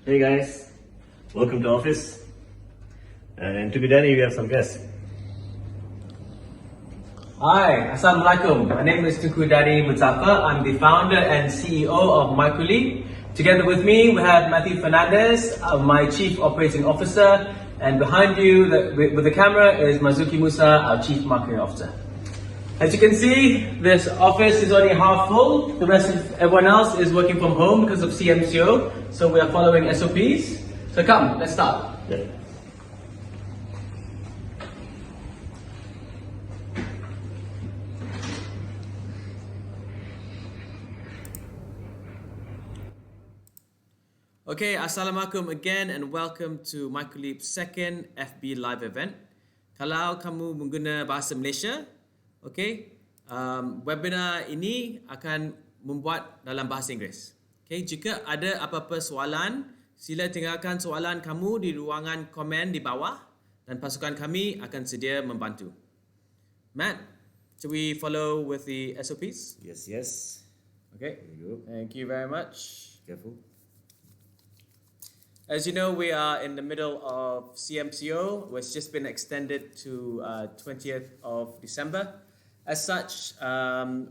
Hey guys, welcome to office. And Tunku Danny, we have some guests. Hi, Assalamualaikum. My name is Tunku Danny and Matt. I'm the founder and CEO of microLEAP. Together with me, we have Matthew Fernandez, my Chief Operating Officer, and behind you with the camera is Mazuki Musa, our Chief Marketing Officer. As you can see, this office is only half full. The rest of everyone else is working from home because of CMCO, so we are following SOPs. So come, let's start. Yeah. Okay, Assalamualaikum again and welcome to microLEAP's second FB Live event. Kalau kamu mengguna bahasa Malaysia, okay, webinar ini akan membuat dalam bahasa Inggeris. Okay, jika ada apa-apa soalan, sila tinggalkan soalan kamu di ruangan komen di bawah dan pasukan kami akan sedia membantu. Matt, should we follow with the SOPs? Yes. Okay, There you go. thank you very much. Careful. As you know, we are in the middle of CMCO, which has just been extended to 20th of December. As such,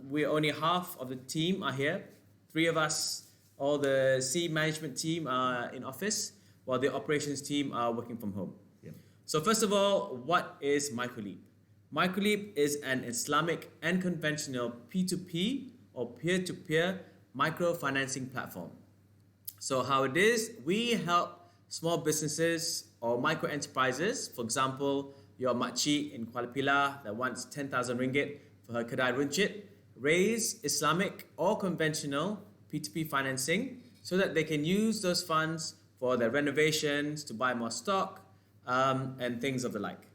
we're only half of the team are here. 3 of us, all the C management team are in office, while the operations team are working from home. Yeah. So first of all, what is microLEAP? microLEAP is an Islamic and conventional P2P or peer-to-peer microfinancing platform. So how it is, we help small businesses or micro enterprises, for example, your makcik in Kuala Pilah that wants 10,000 ringgit for her kedai runcit, raise Islamic or conventional P2P financing so that they can use those funds for their renovations, to buy more stock, and things of the like.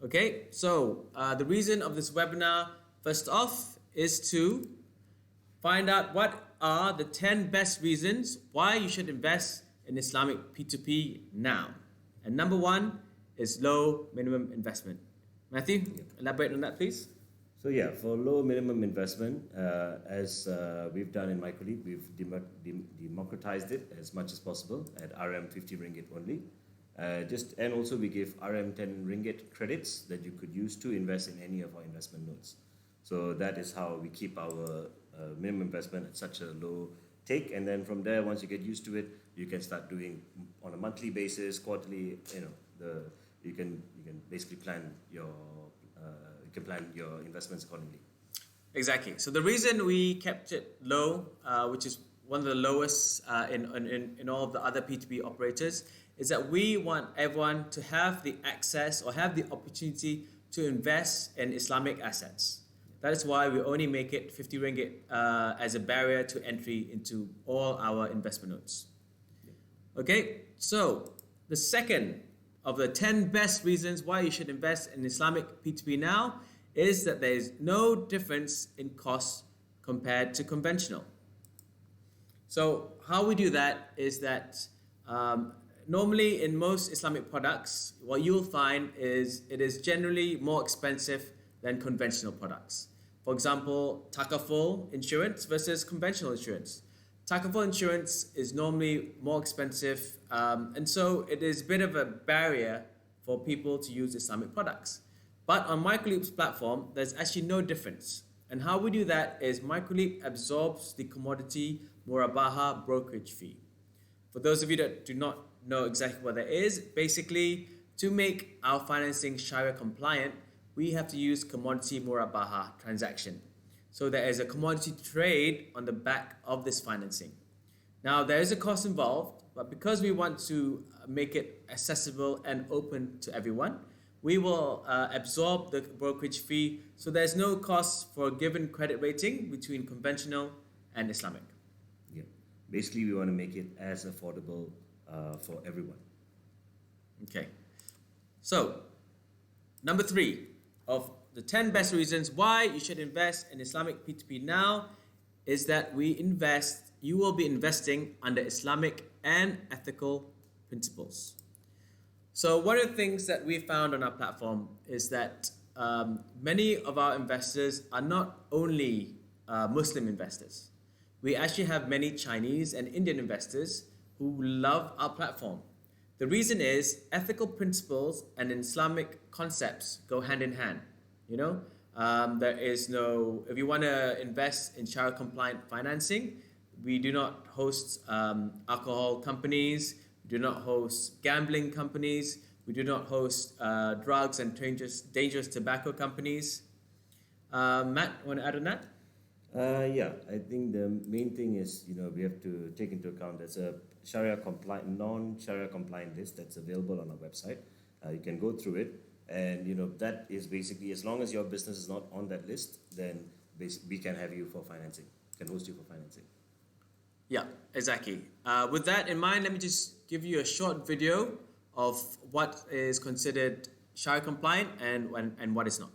Okay, so the reason of this webinar, first off, is to find out what are the 10 best reasons why you should invest in Islamic P2P now. And number 1 is low minimum investment. Matthew, elaborate on that, please. So yeah, for low minimum investment, as we've done in microLEAP, we've democratized it as much as possible at RM 50 ringgit only. And also we give RM 10 ringgit credits that you could use to invest in any of our investment notes. So that is how we keep our minimum investment at such a low take, and then from there, once you get used to it, you can start doing on a monthly basis, quarterly. You can basically plan your investments accordingly. Exactly. So the reason we kept it low, which is one of the lowest in all of the other P2P operators, is that we want everyone to have the access or have the opportunity to invest in Islamic assets. That is why we only make it 50 ringgit as a barrier to entry into all our investment notes. Okay, so the second of the 10 best reasons why you should invest in Islamic P2P now is that there is no difference in cost compared to conventional. So how we do that is that normally in most Islamic products, what you'll find is it is generally more expensive than conventional products. For example, takaful insurance versus conventional insurance. Takaful insurance is normally more expensive, and so it is a bit of a barrier for people to use Islamic products. But on microLEAP's platform, there's actually no difference. And how we do that is microLEAP absorbs the commodity murabaha brokerage fee. For those of you that do not know exactly what that is, basically to make our financing Sharia compliant, we have to use commodity murabaha transaction. So there is a commodity trade on the back of this financing. Now there is a cost involved, but because we want to make it accessible and open to everyone, we will absorb the brokerage fee. So there's no cost for a given credit rating between conventional and Islamic. Yeah, basically we want to make it as affordable for everyone. Okay, so number 3 of the 10 best reasons why you should invest in Islamic P2P now is that you will be investing under Islamic and ethical principles. So one of the things that we found on our platform is that many of our investors are not only Muslim investors. We actually have many Chinese and Indian investors who love our platform. The reason is ethical principles and Islamic concepts go hand in hand. You know, there is no, if you want to invest in Sharia compliant financing, we do not host alcohol companies, we do not host gambling companies, we do not host drugs and dangerous tobacco companies. Matt, want to add on that? Yeah, I think the main thing is, we have to take into account there's a Sharia compliant, non-Sharia compliant list that's available on our website. You can go through it, and that is basically, as long as your business is not on that list, then we can have you for financing, can host you for financing. Yeah, exactly. With that in mind, let me just give you a short video of what is considered Sharia compliant and what is not.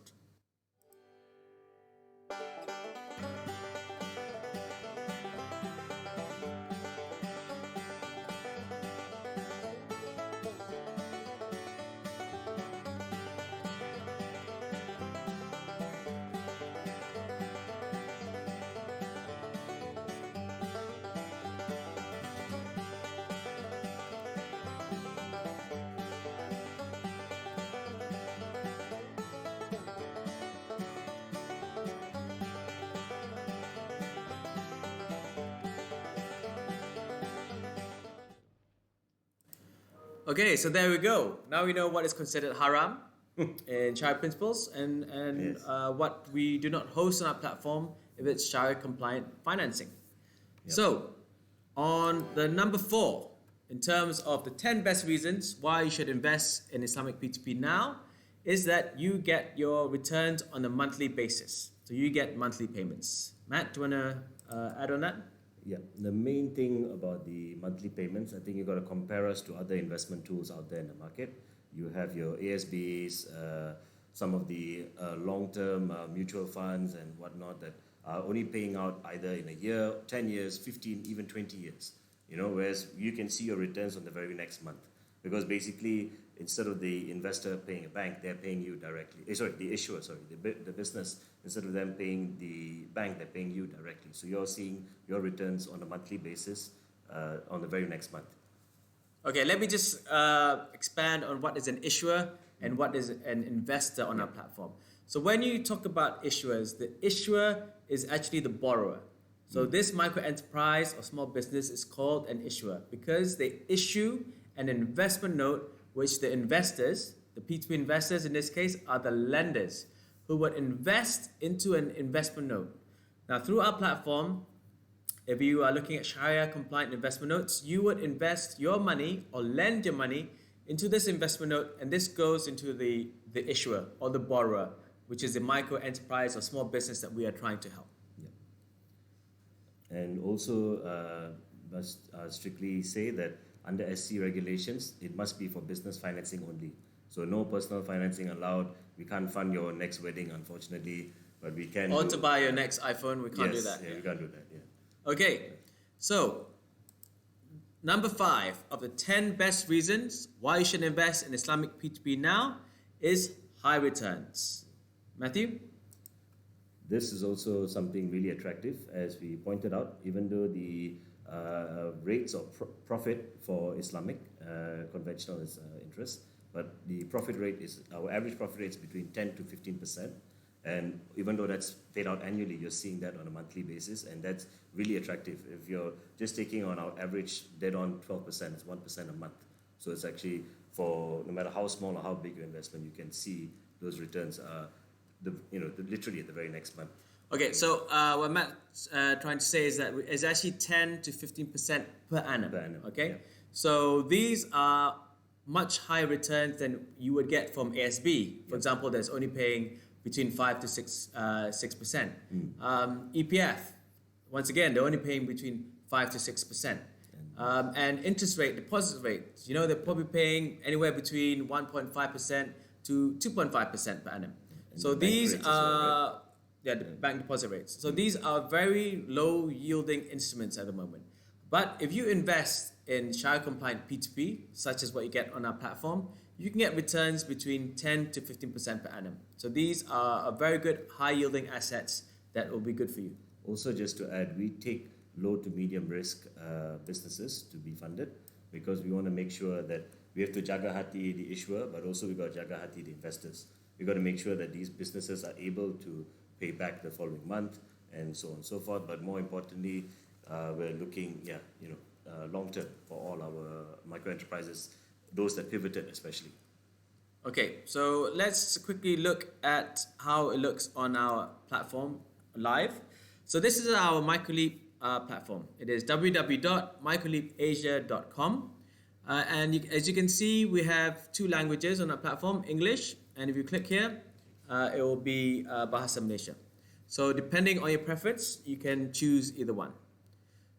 Okay, so there we go. Now we know what is considered haram in Sharia principles and Yes. what we do not host on our platform if it's Sharia compliant financing. Yep. So, on the number 4, in terms of the 10 best reasons why you should invest in Islamic P2P now, is that you get your returns on a monthly basis. So you get monthly payments. Matt, do you want to add on that? Yeah, the main thing about the monthly payments, I think you've got to compare us to other investment tools out there in the market. You have your ASBs, some of the long-term mutual funds and whatnot that are only paying out either in a year, 10 years, 15, even 20 years. Whereas you can see your returns on the very next month. Because basically, instead of the investor paying a bank, they're paying you directly. The issuer, the business, instead of them paying the bank, they're paying you directly. So you're seeing your returns on a monthly basis on the very next month. Okay, let me just expand on what is an issuer and what is an investor on our platform. So when you talk about issuers, the issuer is actually the borrower. So this micro enterprise or small business is called an issuer because they issue an investment note which the investors, the P2P investors in this case, are the lenders who would invest into an investment note. Now through our platform, if you are looking at Sharia compliant investment notes, you would invest your money or lend your money into this investment note, and this goes into the issuer or the borrower, which is the micro enterprise or small business that we are trying to help. Yeah. And also must strictly say that under SC regulations, it must be for business financing only. So no personal financing allowed. We can't fund your next wedding, unfortunately, but we can. Or to buy your next iPhone, we can't do that. Yeah, we can't do that. Yeah. Okay, so number 5 of the 10 best reasons why you should invest in Islamic P2P now is high returns. Matthew? This is also something really attractive, as we pointed out, even though the rates of profit for Islamic conventional is interest, but the profit rate is, our average profit rate is between 10 to 15%. And even though that's paid out annually, you're seeing that on a monthly basis, and that's really attractive. If you're just taking on our average dead on 12%, it's 1% a month. So it's actually, for no matter how small or how big your investment, you can see those returns literally at the very next month. Okay, so what Matt's trying to say is that it's actually 10 to 15% per annum. Okay, yeah. So these are much higher returns than you would get from ASB. For example, that's only paying between 5 to 6%. EPF, once again, they're only paying between 5 to 6%. And interest rate, deposit rates, they're probably paying anywhere between 1.5% to 2.5% per annum. And so the these bank rates as well, are, the bank deposit rates. So these are very low yielding instruments at the moment. But if you invest in Sharia compliant P2P, such as what you get on our platform, you can get returns between 10 to 15% per annum. So these are very good high yielding assets that will be good for you. Also, just to add, we take low to medium risk businesses to be funded, because we want to make sure that we have to jaga hati the issuer, but also we got to jaga hati the investors. We got to make sure that these businesses are able to pay back the following month and so on and so forth. But more importantly, we're looking, long term for all our micro enterprises, those that pivoted especially. Okay, so let's quickly look at how it looks on our platform live. So this is our microLEAP platform. It is www.microleapasia.com. As you can see, we have 2 languages on our platform, English, and if you click here, it will be Bahasa Malaysia. So depending on your preference, you can choose either one.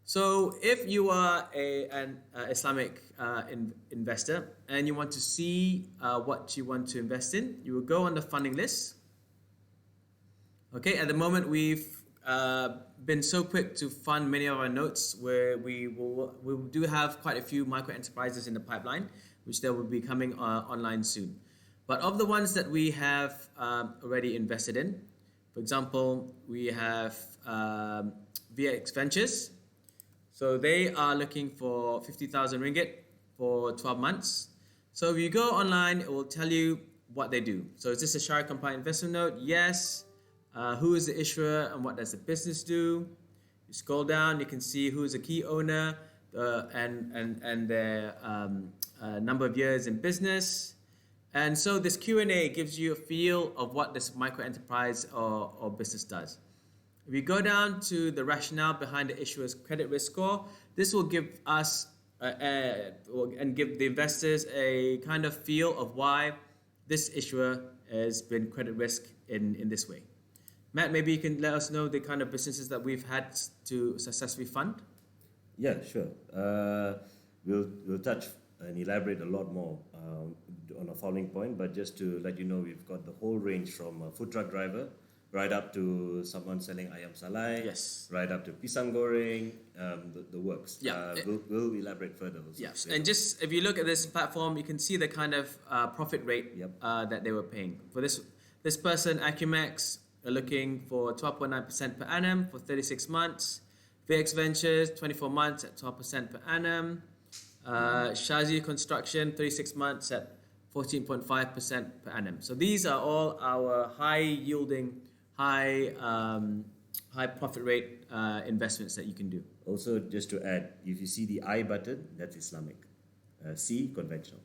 So if you are an Islamic investor and you want to see what you want to invest in, you will go on the funding list. Okay, at the moment we've been so quick to fund many of our notes where we do have quite a few micro enterprises in the pipeline, which they will be coming online soon. But of the ones that we have already invested in, for example, we have VX Ventures. So they are looking for 50,000 ringgit for 12 months. So if you go online, it will tell you what they do. So is this a Sharia compliant investment note? Yes. Who is the issuer and what does the business do? You scroll down, you can see who is the key owner and their number of years in business. And so this Q&A gives you a feel of what this micro enterprise or business does. If you go down to the rationale behind the issuer's credit risk score, this will give us and give the investors a kind of feel of why this issuer has been credit risk in this way. Matt, maybe you can let us know the kind of businesses that we've had to successfully fund. Yeah, sure. We'll touch and elaborate a lot more on a following point, but just to let you know, we've got the whole range from a food truck driver right up to someone selling ayam salai, yes, right up to pisang goreng, the works. Yeah, we'll elaborate further also. Yes, and just if you look at this platform, you can see the kind of profit rate that they were paying. For this person, Acumax, are looking for 12.9% per annum for 36 months. VX Ventures, 24 months at 12% per annum. Shazi Construction, 36 months at 14.5% per annum. So these are all our high-yielding, high profit rate investments that you can do. Also, just to add, if you see the I button, that's Islamic. C, conventional.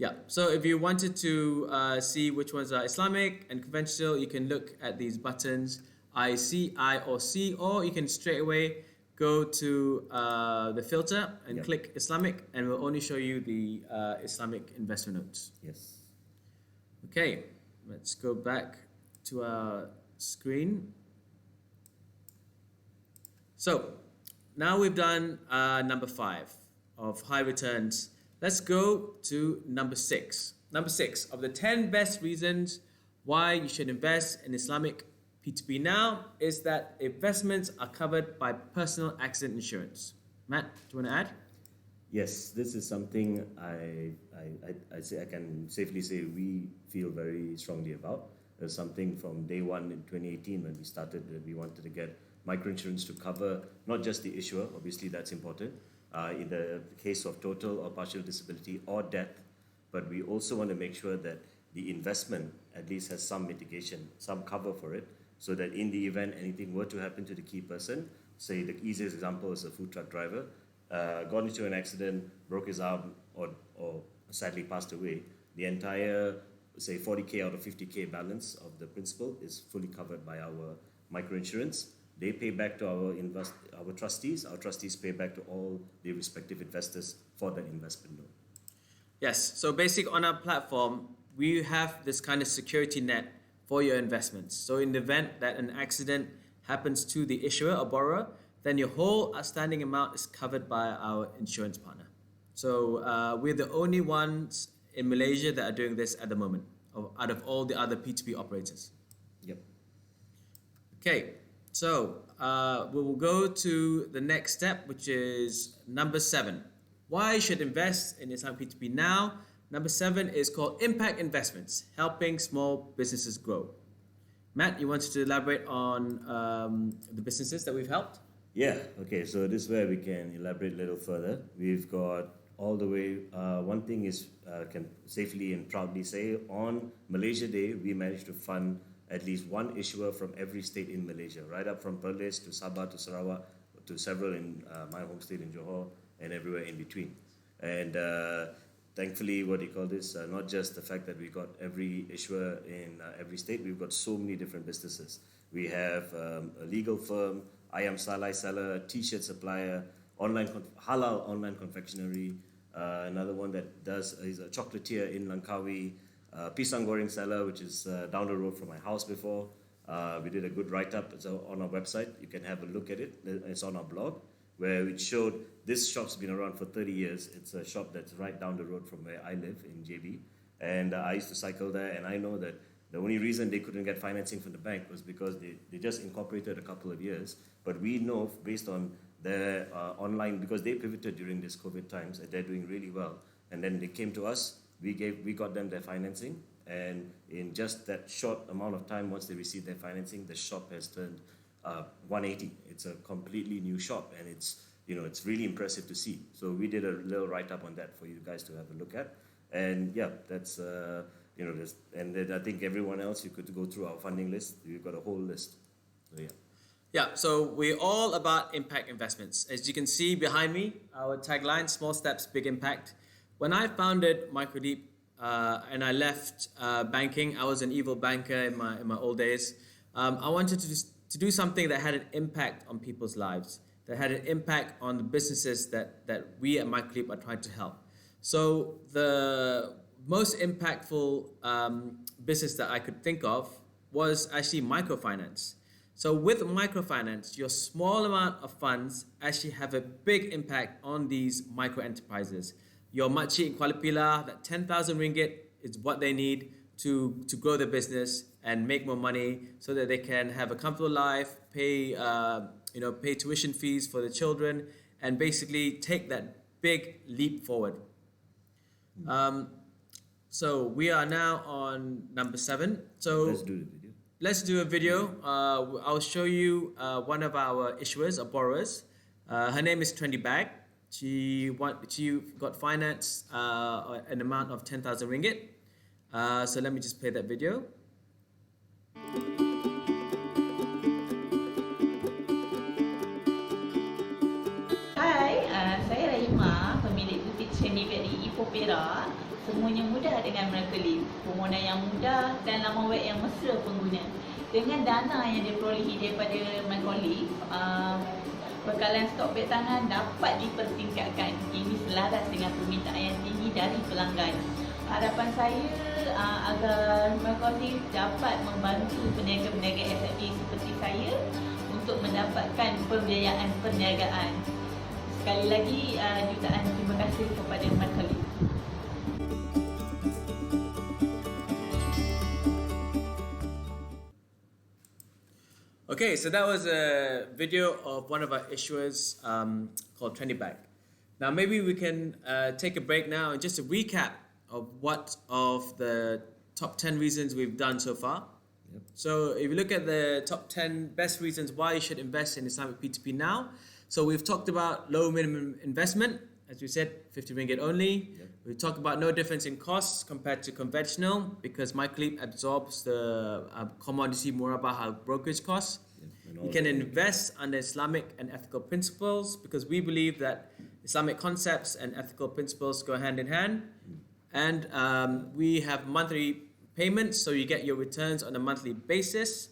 Yeah, so if you wanted to see which ones are Islamic and conventional, you can look at these buttons, I, C, I, or C, or you can straight away go to the filter and click Islamic, and we'll only show you the Islamic investment notes. Yes. Okay, let's go back to our screen. So now we've done number 5 of high returns. Let's go to number 6. Number 6 of the 10 best reasons why you should invest in Islamic P2P now is that investments are covered by personal accident insurance. Matt, do you want to add? Yes, this is something I can safely say we feel very strongly about. It's something from day one in 2018 when we started that we wanted to get microinsurance to cover not just the issuer, obviously that's important, in the case of total or partial disability or death, but we also want to make sure that the investment at least has some mitigation, some cover for it, so that in the event anything were to happen to the key person, say the easiest example is a food truck driver, got into an accident, broke his arm or sadly passed away, the entire, say 40K out of 50K balance of the principal is fully covered by our microinsurance. They pay back to our trustees pay back to all the respective investors for that investment loan. Yes, so basically on our platform, we have this kind of security net for your investments. So in the event that an accident happens to the issuer or borrower, then your whole outstanding amount is covered by our insurance partner. So we're the only ones in Malaysia that are doing this at the moment, out of all the other P2P operators. Yep. Okay, so we will go to the next step, which is number 7. Why you should invest in Islamic P2P now? Number 7 is called Impact Investments, helping small businesses grow. Matt, you wanted to elaborate on the businesses that we've helped? Yeah, okay, so this is where we can elaborate a little further. We've got all the way, one thing is, can safely and proudly say, on Malaysia Day, we managed to fund at least one issuer from every state in Malaysia, right up from Perlis to Sabah to Sarawak to several in my home state in Johor and everywhere in between. And thankfully, what do you call this? Not just the fact that we got every issuer in every state, we've got so many different businesses. We have a legal firm, ayam salai seller, t-shirt supplier, halal online confectionery, another one that does is a chocolatier in Langkawi, pisang goreng seller, which is down the road from my house before. We did a good write-up. It's on our website. You can have a look at it. It's on our blog, where it showed this shop's been around for 30 years. It's a shop that's right down the road from where I live in JB. And I used to cycle there, and I know that the only reason they couldn't get financing from the bank was because they just incorporated a couple of years. But we know, based on their online, because they pivoted during this COVID times, and they're doing really well. And then they came to us, we got them their financing, and in just that short amount of time, once they received their financing, the shop has turned 180. It's a completely new shop, and it's really impressive to see. So we did a little write-up on that for you guys to have a look at. And yeah, that's and then I think everyone else, you could go through our funding list. We've got a whole list. So yeah. Yeah, so we're all about impact investments. As you can see behind me, our tagline, small steps, big impact. When I founded microLEAP and I left banking, I was an evil banker in my old days. I wanted to do something that had an impact on people's lives, that had an impact on the businesses that we at microLEAP are trying to help. So the most impactful business that I could think of was actually microfinance. So with microfinance, your small amount of funds actually have a big impact on these micro enterprises. Your makcik in Kuala Pilah, that 10,000 ringgit is what they need to grow their business and make more money so that they can have a comfortable life, pay tuition fees for the children, and basically take that big leap forward. So we are now on number 7. So Let's do the video. Let's do a video. I'll show you one of our issuers or borrowers. Her name is Trendy Bag. She got finance an amount of 10,000 ringgit. So let me just play that video. Hai, saya Rahima, pemilik butik Trendy Bag di Ipoh Perak. Semuanya mudah dengan microLEAP, permohonan yang mudah dan laman web yang mesra pengguna. Dengan dana yang diperolehi daripada microLEAP, bekalan stok beg tangan dapat dipertingkatkan. Ini selaras dengan permintaan yang tinggi dari pelanggan. Harapan saya agar microLEAP dapat membantu peniaga-peniaga SME seperti saya untuk mendapatkan pembiayaan perniagaan. Sekali lagi, jutaan terima kasih kepada microLEAP. Okay, so that was a video of one of our issuers called Trendy Bag. Now maybe we can take a break now and just a recap of what of the top 10 reasons we've done so far. Yep. So if you look at the top 10 best reasons why you should invest in Islamic P2P now. So we've talked about low minimum investment, as we said, 50 ringgit only. Yep. We talked about no difference in costs compared to conventional because microLEAP absorbs the commodity murabah brokerage costs. Yep. You can invest under Islamic and ethical principles because we believe that Islamic concepts and ethical principles go hand in hand. And we have monthly payments, so you get your returns on a monthly basis.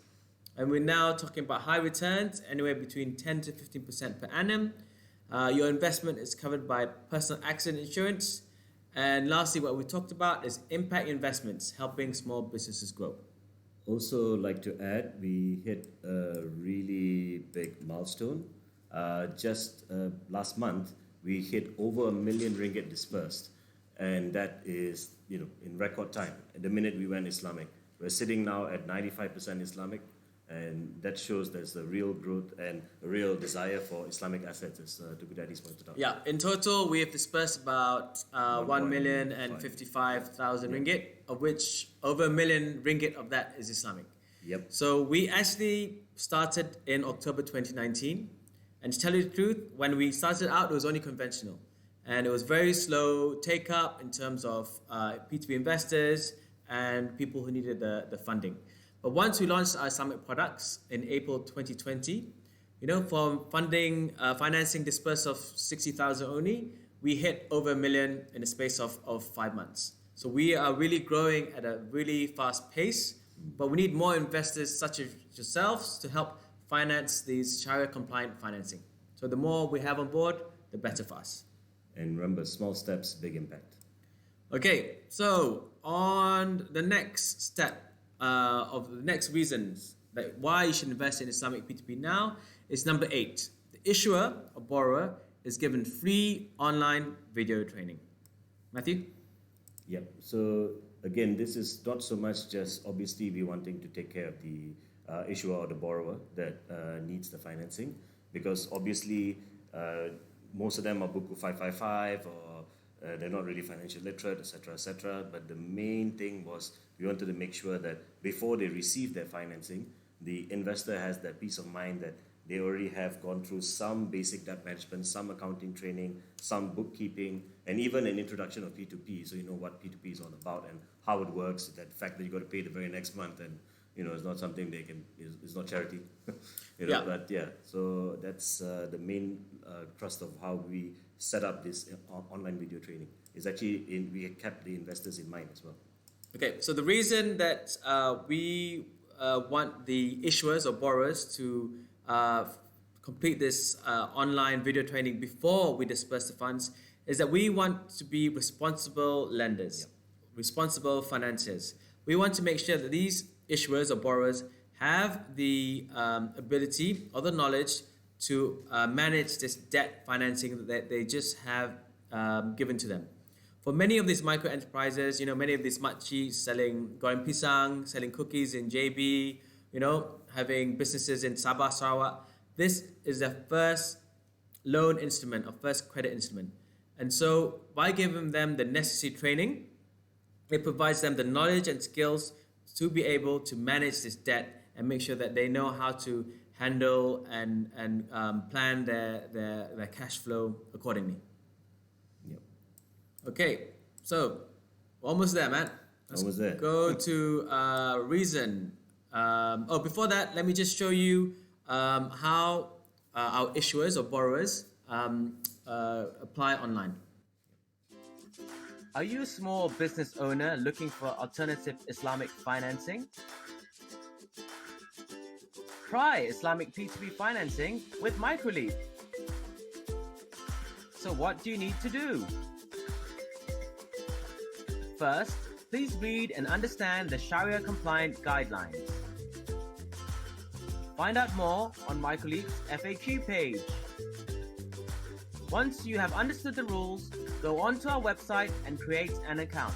And we're now talking about high returns, anywhere between 10 to 15% per annum. Your investment is covered by personal accident insurance. And lastly, what we talked about is impact investments, helping small businesses grow. Also, like to add, we hit a really big milestone. Just last month, we hit over 1 million ringgit dispersed, and that is, in record time. At the minute we went Islamic, we're sitting now at 95% Islamic, and that shows there's a real growth and a real desire for Islamic assets, as Tunku Danny's pointed out. Yeah, in total, we have dispersed about 1,055,000 ringgit, of which over 1 million ringgit of that is Islamic. Yep. So we actually started in October 2019, And to tell you the truth, when we started out, it was only conventional. And it was very slow take up in terms of P2P investors and people who needed the funding. But once we launched our Islamic products in April 2020, from financing dispersed of 60,000 only, we hit over $1 million in the space of 5 months. So we are really growing at a really fast pace, but we need more investors such as yourselves to help finance these Sharia compliant financing. So the more we have on board, the better for us. And remember, small steps, big impact. Okay, so on the next step of the next reasons that why you should invest in Islamic P2P now is number 8. The issuer or borrower is given free online video training. Matthew? Yep. So again, this is not so much just obviously we wanting to take care of the issuer or the borrower that needs the financing, because obviously most of them are Buku 555 or they're not really financial literate, etc., etc. But the main thing was we wanted to make sure that before they receive their financing, the investor has that peace of mind that they already have gone through some basic debt management, some accounting training, some bookkeeping, and even an introduction of P2P, so you know what P2P is all about and how it works, that fact that you got to pay the very next month, and it's not something they can, it's not charity. Yeah. But yeah, so that's the main thrust of how we set up this online video training. Is actually, we kept the investors in mind as well. Okay, so the reason that we want the issuers or borrowers to complete this online video training before we disperse the funds is that we want to be responsible lenders, responsible financiers. We want to make sure that these issuers or borrowers have the ability or the knowledge to manage this debt financing that they just have given to them. For many of these micro enterprises, many of these makcik selling goreng pisang, selling cookies in JB, having businesses in Sabah, Sarawak, this is their first loan instrument or first credit instrument. And so by giving them the necessary training, it provides them the knowledge and skills to be able to manage this debt and make sure that they know how to handle and plan their cash flow accordingly. Yep. Okay, so we're almost there, Matt. Almost there. Go to reason. Before that, let me just show you how our issuers or borrowers apply online. Are you a small business owner looking for alternative Islamic financing? Try Islamic P2P financing with microLEAP. So what do you need to do? First, please read and understand the Sharia compliant guidelines. Find out more on microLEAP's FAQ page. Once you have understood the rules, go onto our website and create an account.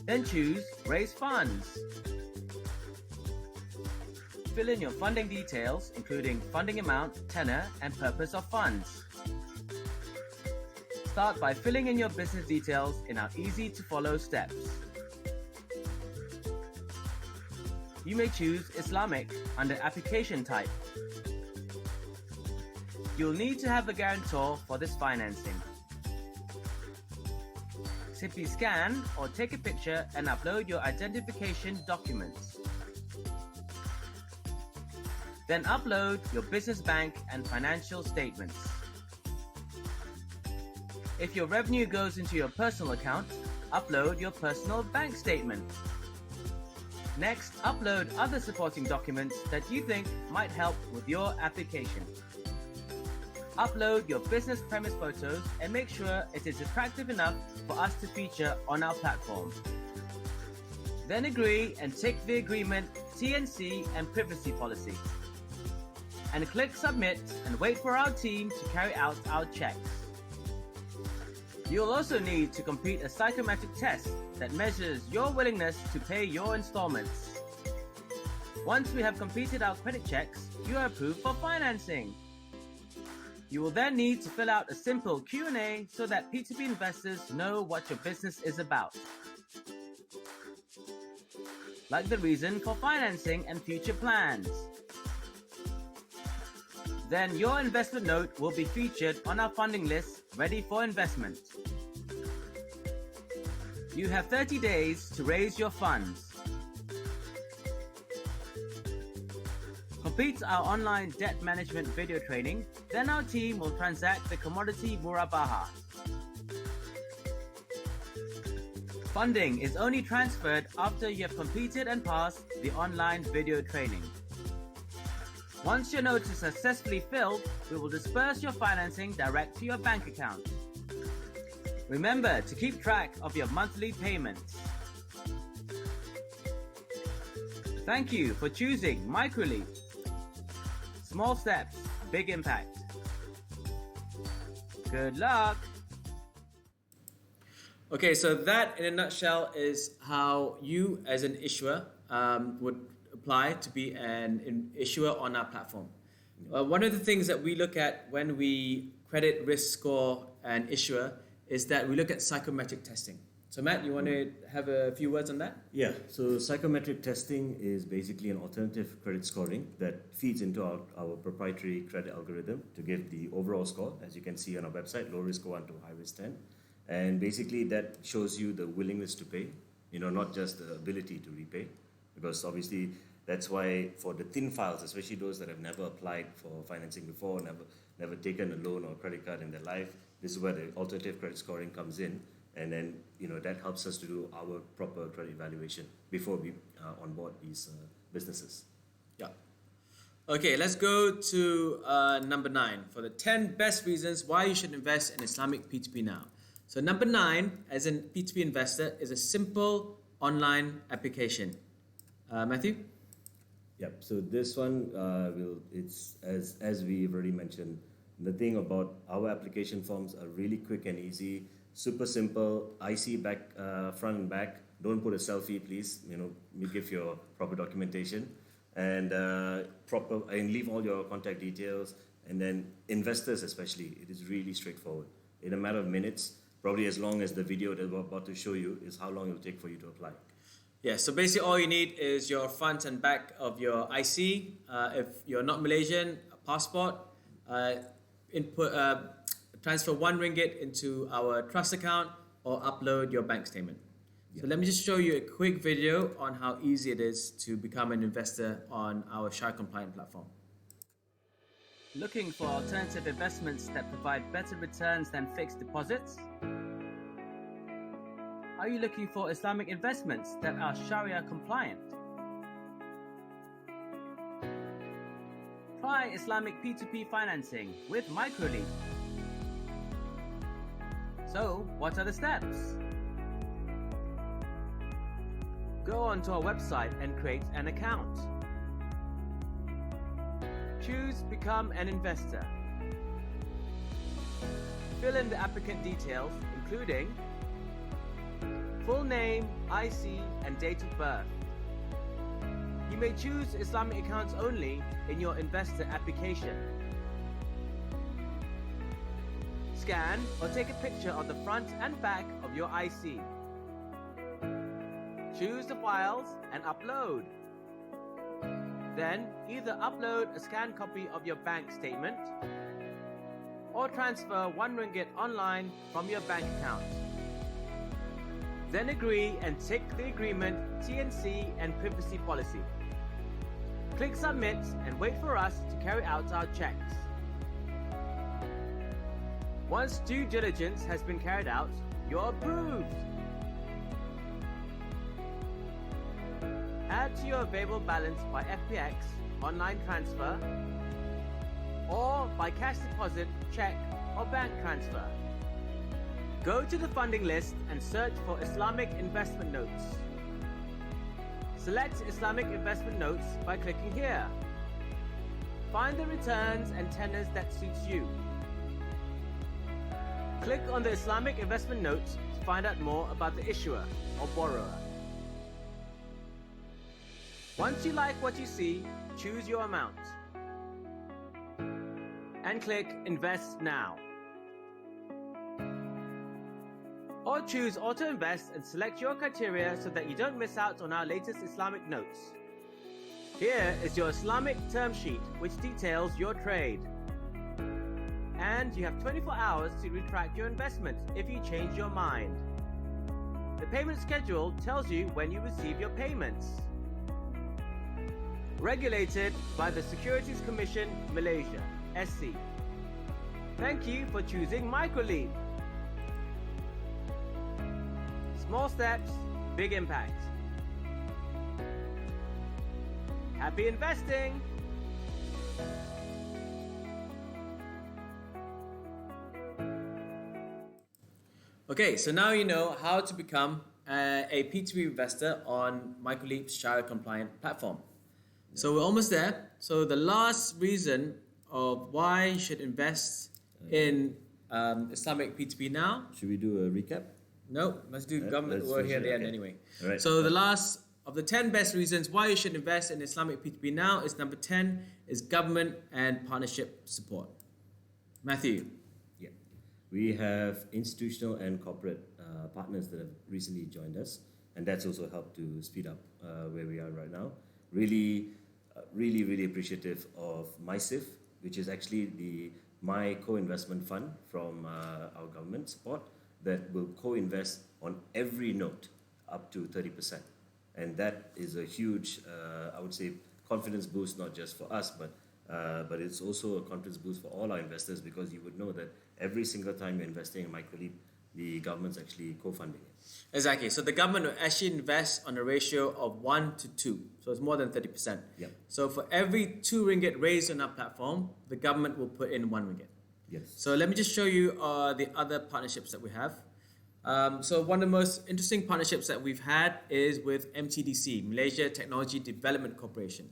Then choose Raise Funds. Fill in your funding details, including funding amount, tenor, and purpose of funds. Start by filling in your business details in our easy-to-follow steps. You may choose Islamic under application type. You'll need to have a guarantor for this financing. Simply scan or take a picture and upload your identification documents. Then upload your business bank and financial statements. If your revenue goes into your personal account, upload your personal bank statement. Next, upload other supporting documents that you think might help with your application. Upload your business premise photos and make sure it is attractive enough for us to feature on our platform. Then agree and tick the agreement, TNC and privacy policy. And click submit and wait for our team to carry out our checks. You'll also need to complete a psychometric test that measures your willingness to pay your installments. Once we have completed our credit checks, you are approved for financing. You will then need to fill out a simple Q&A so that P2P investors know what your business is about, like the reason for financing and future plans. Then your investment note will be featured on our funding list, ready for investment. You have 30 days to raise your funds. Complete our online debt management video training, then our team will transact the commodity Murabaha. Funding is only transferred after you have completed and passed the online video training. Once your note is successfully filled, we will disperse your financing direct to your bank account. Remember to keep track of your monthly payments. Thank you for choosing microLEAP. Small steps, big impact. Good luck! Okay, so that in a nutshell is how you as an issuer would apply to be an issuer on our platform. One of the things that we look at when we credit risk score an issuer is that we look at psychometric testing. So Matt, you want to have a few words on that? Yeah, so psychometric testing is basically an alternative credit scoring that feeds into our proprietary credit algorithm to give the overall score, as you can see on our website, low risk 1 to high risk 10. And basically that shows you the willingness to pay, not just the ability to repay, because obviously that's why for the thin files, especially those that have never applied for financing before, never taken a loan or credit card in their life, this is where the alternative credit scoring comes in. And then, that helps us to do our proper credit evaluation before we onboard these businesses. Yeah. Okay, let's go to number 9 for the 10 best reasons why you should invest in Islamic P2P now. So number 9, as a P2P investor, is a simple online application. Matthew? Yep. So this one it's as we've already mentioned. The thing about our application forms are really quick and easy. Super simple, IC back, front and back. Don't put a selfie, please. You give your proper documentation and leave all your contact details. And then investors, especially, it is really straightforward. In a matter of minutes, probably as long as the video that we're about to show you is how long it will take for you to apply. Yeah. So basically, all you need is your front and back of your IC. If you're not Malaysian, a passport. Transfer 1 ringgit into our trust account or upload your bank statement. Yeah. So let me just show you a quick video on how easy it is to become an investor on our Shire compliant platform. Looking for alternative investments that provide better returns than fixed deposits? Are you looking for Islamic investments that are Sharia compliant? Try Islamic P2P financing with microLEAP. So, what are the steps? Go onto our website and create an account. Choose Become an Investor. Fill in the applicant details, including full name, IC, and date of birth. You may choose Islamic accounts only in your investor application. Scan or take a picture of the front and back of your IC. Choose the files and upload. Then either upload a scanned copy of your bank statement or transfer 1 ringgit online from your bank account. Then agree and tick the agreement, T&C and privacy policy. Click submit and wait for us to carry out our checks. Once due diligence has been carried out, you're approved. Add to your available balance by FPX, online transfer, or by cash deposit, check, or bank transfer. Go to the funding list and search for Islamic investment notes. Select Islamic investment notes by clicking here. Find the returns and tenors that suits you. Click on the Islamic investment notes to find out more about the issuer or borrower. Once you like what you see, choose your amount and click Invest Now. Or choose Auto Invest and select your criteria so that you don't miss out on our latest Islamic notes. Here is your Islamic term sheet, which details your trade. And you have 24 hours to retract your investment if you change your mind. The payment schedule tells you when you receive your payments. Regulated by the Securities Commission Malaysia, SC. Thank you for choosing microLEAP. Small steps, big impact. Happy investing! Okay, so now you know how to become a P2P investor on microLEAP's Sharia compliant platform. So we're almost there. So the last reason of why you should invest in Islamic P2P now. Should we do a recap? No, let's do government. We're here at the end anyway. All right. So the last of the 10 best reasons why you should invest in Islamic P2P now is number 10 is government and partnership support. Matthew. Yeah. We have institutional and corporate partners that have recently joined us, and that's also helped to speed up where we are right now. Really appreciative of MySIF, which is actually my co-investment fund from our government support that will co-invest on every note up to 30%. And that is a huge, I would say, confidence boost, not just for us, but it's also a confidence boost for all our investors, because you would know that every single time you're investing in microLEAP, the government's actually co-funding it. Exactly. So the government will actually invest on a ratio of 1 to 2. So it's more than 30%. Yep. So for every 2 ringgit raised on our platform, the government will put in 1 ringgit. Yes. So let me just show you the other partnerships that we have. So one of the most interesting partnerships that we've had is with MTDC, Malaysia Technology Development Corporation,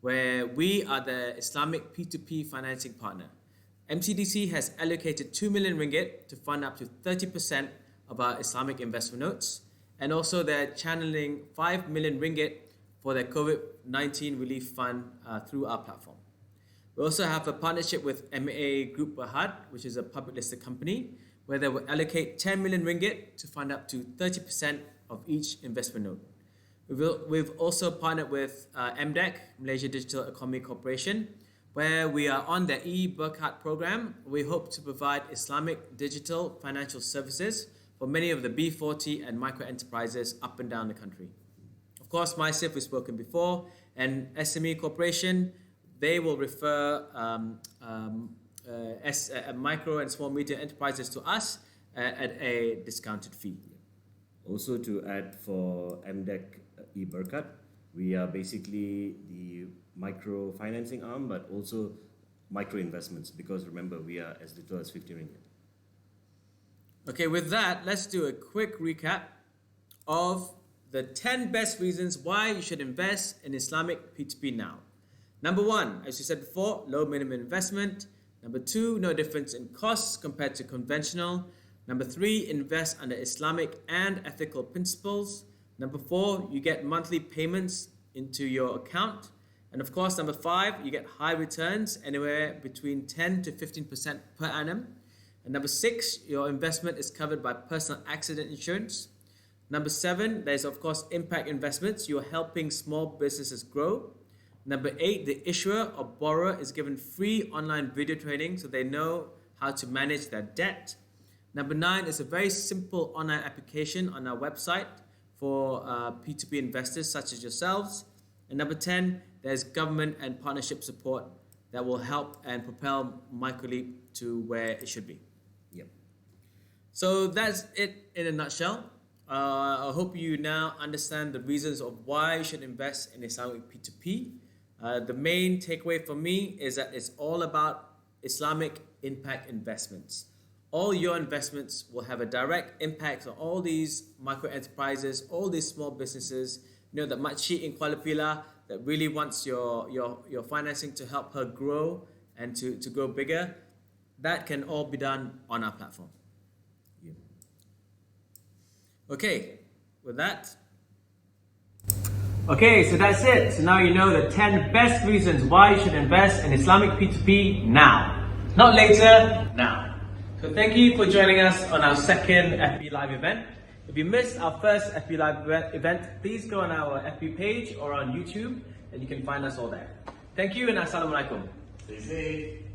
where we are the Islamic P2P financing partner. MTDC has allocated 2 million ringgit to fund up to 30% of our Islamic investment notes, and also they're channeling 5 million ringgit for their COVID-19 relief fund through our platform. We also have a partnership with MA Group Berhad, which is a public listed company, where they will allocate 10 million ringgit to fund up to 30% of each investment note. We've also partnered with MDEC, Malaysia Digital Economy Corporation, where we are on the e-Berkat program. We hope to provide Islamic digital financial services for many of the B40 and micro enterprises up and down the country. Of course, MySIF we've spoken before, and SME Corporation, they will refer micro and small medium enterprises to us at a discounted fee. Also to add for MDEC e-Berkat, we are basically the micro financing arm, but also micro investments, because remember, we are as little as 50 ringgit. Okay, with that, let's do a quick recap of the 10 best reasons why you should invest in Islamic P2P now. Number 1, as you said before, low minimum investment. Number 2, no difference in costs compared to conventional. Number 3, invest under Islamic and ethical principles. Number 4, you get monthly payments into your account. And of course, number 5, you get high returns, anywhere between 10 to 15% per annum. And number 6, your investment is covered by personal accident insurance. Number 7, there's of course impact investments. You're helping small businesses grow. Number 8, the issuer or borrower is given free online video training so they know how to manage their debt. Number 9 is a very simple online application on our website for P2P investors such as yourselves. And number 10, there's government and partnership support that will help and propel microLEAP to where it should be. Yep. So that's it in a nutshell. I hope you now understand the reasons of why you should invest in Islamic P2P. The main takeaway for me is that it's all about Islamic impact investments. All your investments will have a direct impact on all these micro enterprises, all these small businesses. You know, that makcik in Kuala Pilah that really wants your financing to help her grow and to grow bigger. That can all be done on our platform. Yeah. Okay, with that. Okay, so that's it. So now you know the 10 best reasons why you should invest in Islamic P2P now. Not later, now. So thank you for joining us on our second FB Live event. If you missed our first FB Live event, please go on our FB page or on YouTube and you can find us all there. Thank you and Assalamualaikum. Stay safe.